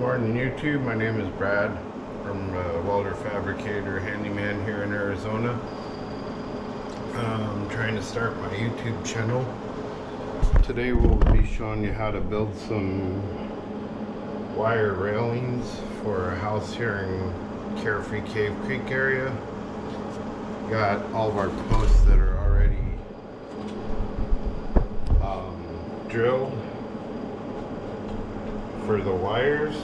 morning, YouTube. My name is Brad from Welder Fabricator Handyman here in Arizona. I'm trying to start my YouTube channel. Today we'll be showing you how to build some wire railings for a house here in Carefree Cave Creek area. Got all of our posts that are already drilled for the wires.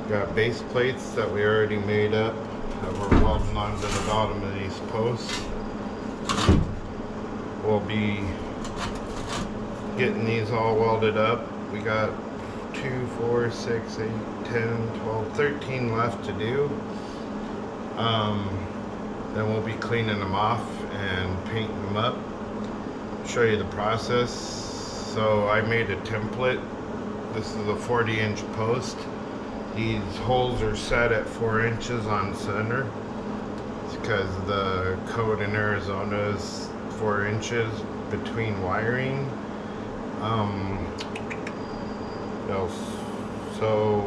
Got base plates that we already made up that we're welding onto the bottom of these posts. We'll be getting these all welded up. We got 2, 4, 6, 8, 10, 12, 13 left to do. Then we'll be cleaning them off and painting them up. Show you the process. So I made a template. This is a 40-inch post. These holes are set at 4 inches on center. It's because the code in Arizona is 4 inches between wiring. So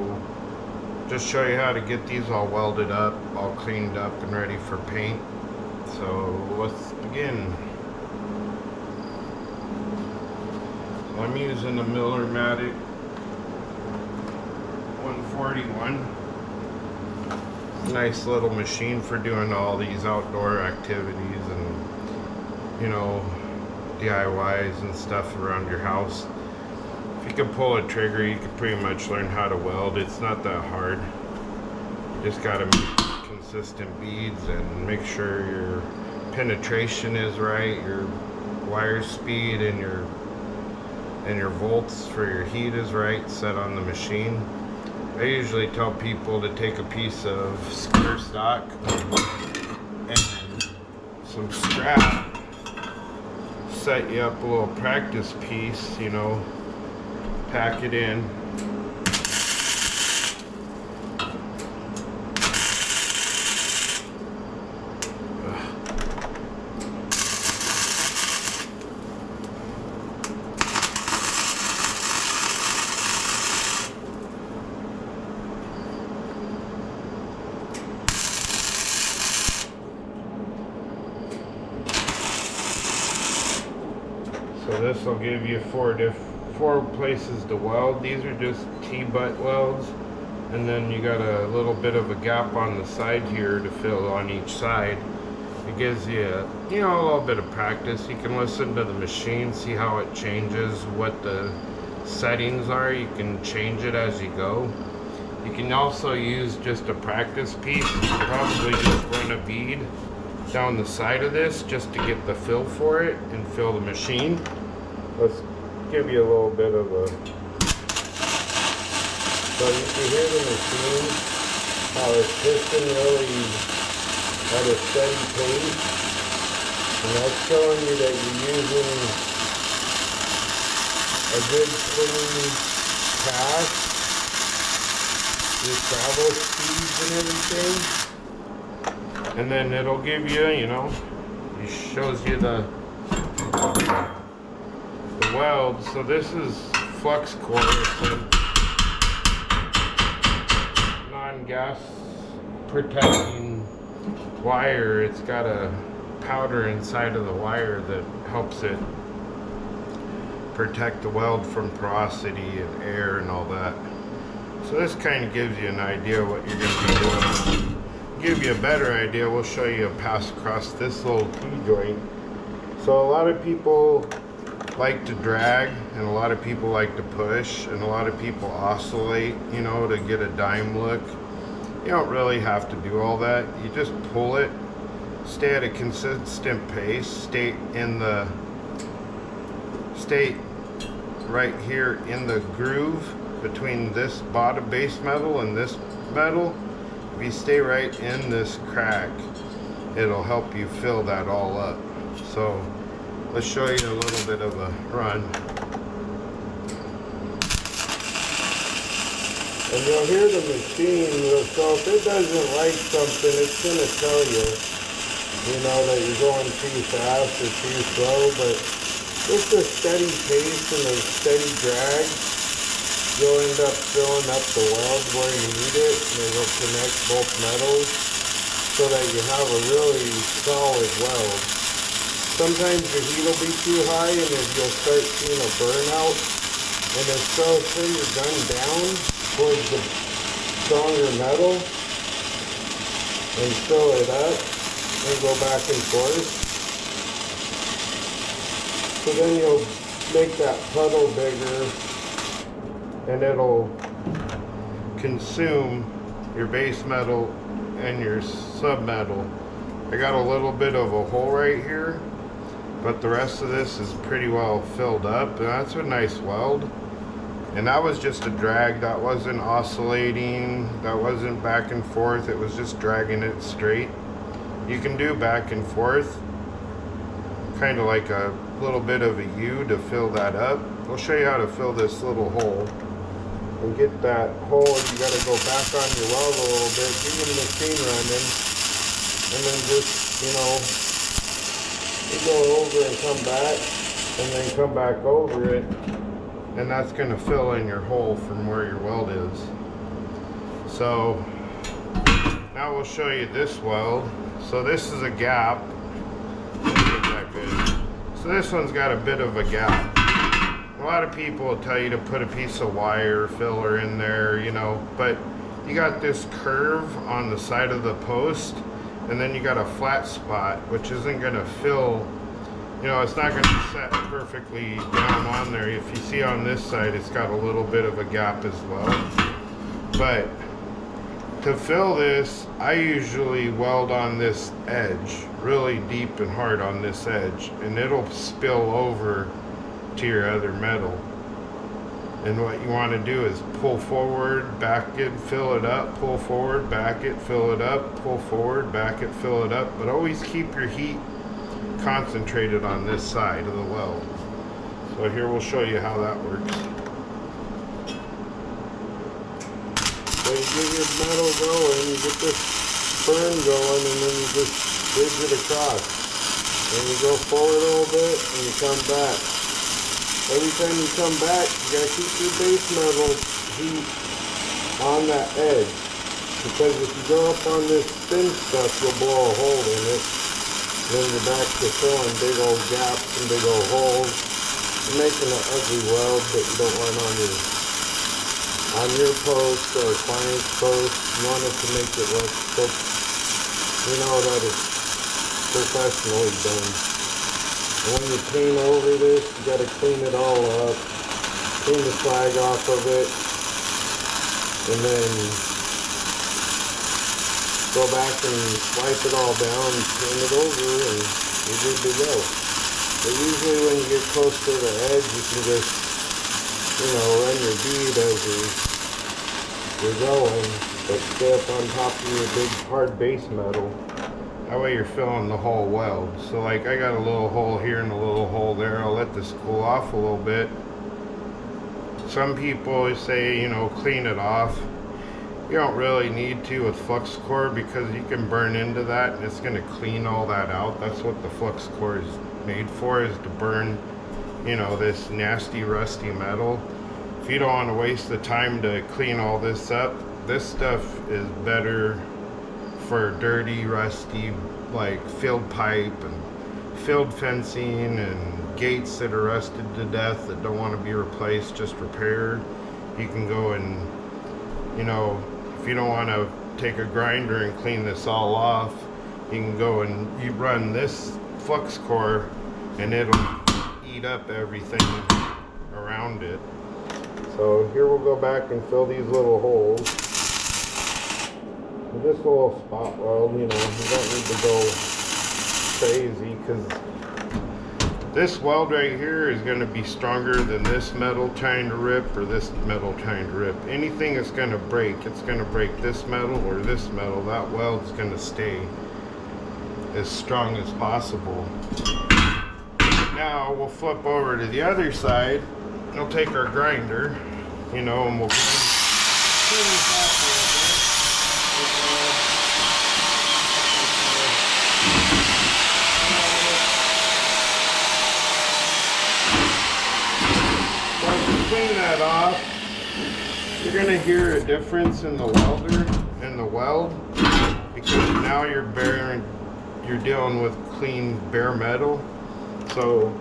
just show you how to get these all welded up, all cleaned up and ready for paint. So let's begin. So I'm using a Miller-Matic 141. Nice little machine for doing all these outdoor activities and, you know, DIYs and stuff around your house. If you can pull a trigger, you can pretty much learn how to weld. It's not that hard. You just gotta make consistent beads and make sure your penetration is right, your wire speed and your volts for your heat is right, set on the machine. I usually tell people to take a piece of square stock and some scrap, set you up a little practice piece, you know, pack it in. So this will give you four places to weld. These are just T-butt welds, and then you got a little bit of a gap on the side here to fill on each side. It gives you, a little bit of practice. You can listen to the machine, see how it changes, what the settings are. You can change it as you go. You can also use just a practice piece. Probably just run a bead down the side of this just to get the feel for it and fill the machine. Let's give you a little bit of a, so you can hear the machine, how it's piston really at a steady pace, and that's showing you that you're using a good clean path, your travel speeds and everything. And then it'll give you, it shows you the weld. So this is flux core. It's a non-gas protecting wire. It's got a powder inside of the wire that helps it protect the weld from porosity and air and all that. So this kind of gives you an idea what you're going to be doing. Give you a better idea, we'll show you a pass across this little T-joint. So a lot of people like to drag, and a lot of people like to push, and a lot of people oscillate, to get a dime look. You don't really have to do all that. You just pull it, stay at a consistent pace, stay right here in the groove between this bottom base metal and this metal. If you stay right in this crack, it'll help you fill that all up. So let's show you a little bit of a run. And you'll hear the machine, so if it doesn't like something, it's going to tell you, that you're going too fast or too slow, but just a steady pace and a steady drag you'll end up filling up the weld where you need it, and it'll connect both metals so that you have a really solid weld. Sometimes the heat will be too high and then you'll start seeing a burnout, and then so turn your gun down towards the stronger metal and fill it up and go back and forth. So then you'll make that puddle bigger and it'll consume your base metal and your submetal. I got a little bit of a hole right here, but the rest of this is pretty well filled up, and that's a nice weld. And that was just a drag, that wasn't oscillating, that wasn't back and forth, it was just dragging it straight. You can do back and forth, kind of like a little bit of a U to fill that up. I'll show you how to fill this little hole. And get that hole, you got to go back on your weld a little bit, keep the machine running, and then just, you know, you go over and come back, and then come back over it, and that's going to fill in your hole from where your weld is. So now we'll show you this weld. So this is a gap. Not that good. So this one's got a bit of a gap. A lot of people will tell you to put a piece of wire filler in there, you know, but you got this curve on the side of the post, and then you got a flat spot, which isn't going to fill, you know, it's not going to set perfectly down on there. If you see on this side, it's got a little bit of a gap as well. But to fill this, I usually weld on this edge, really deep and hard on this edge, and it'll spill over to your other metal. And what you want to do is pull forward, back it, fill it up, pull forward, back it, fill it up, pull forward, back it, fill it up, but always keep your heat concentrated on this side of the weld. So here we'll show you how that works. So you get your metal going, you get this burn going, and then you just bridge it across. And you go forward a little bit, and you come back. Every time you come back, you gotta keep your base metal heat on that edge. Because if you go up on this thin stuff, you'll blow a hole in it. Then you're back to filling big old gaps and big old holes. You're making an ugly weld that you don't want on your post or client's post. You want it to make it look so, you know, that it's professionally done. And when you paint over this, you got to clean it all up, clean the slag off of it, and then go back and wipe it all down, paint it over, and you're good to go. But usually when you get close to the edge, you can just, you know, run your bead as you're going, but stay up on top of your big hard base metal. That way you're filling the whole weld. So like I got a little hole here and a little hole there. I'll let this cool off a little bit. Some people say, you know, clean it off. You don't really need to with flux core because you can burn into that and it's going to clean all that out. That's what the flux core is made for, is to burn, you know, this nasty rusty metal. If you don't want to waste the time to clean all this up, this stuff is better for dirty, rusty, like field pipe and field fencing and gates that are rusted to death that don't want to be replaced, just repaired. You can go and, you know, if you don't want to take a grinder and clean this all off, you can go and you run this flux core and it'll eat up everything around it. So here we'll go back and fill these little holes. Just a little spot weld, you know, you don't need to go crazy because this weld right here is going to be stronger than this metal trying to rip or this metal trying to rip. Anything that's going to break, it's going to break this metal or this metal. That weld's going to stay as strong as possible. Now we'll flip over to the other side. We'll take our grinder, you know, and we'll clean this off a little bit. Once you clean that off, You're gonna hear a difference in the welder and the weld because now you're dealing with clean bare metal. So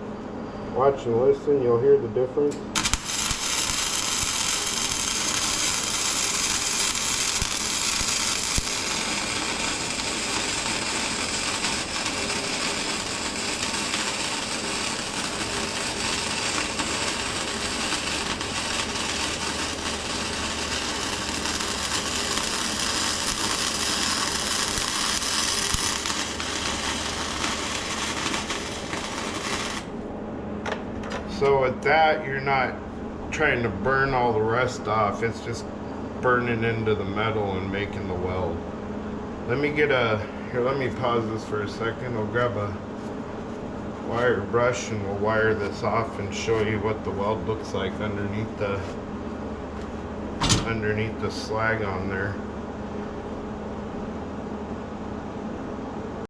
watch and listen, you'll hear the difference. So with that, you're not trying to burn all the rust off. It's just burning into the metal and making the weld. Let me let me pause this for a second. I'll grab a wire brush and we'll wire this off and show you what the weld looks like underneath the slag on there.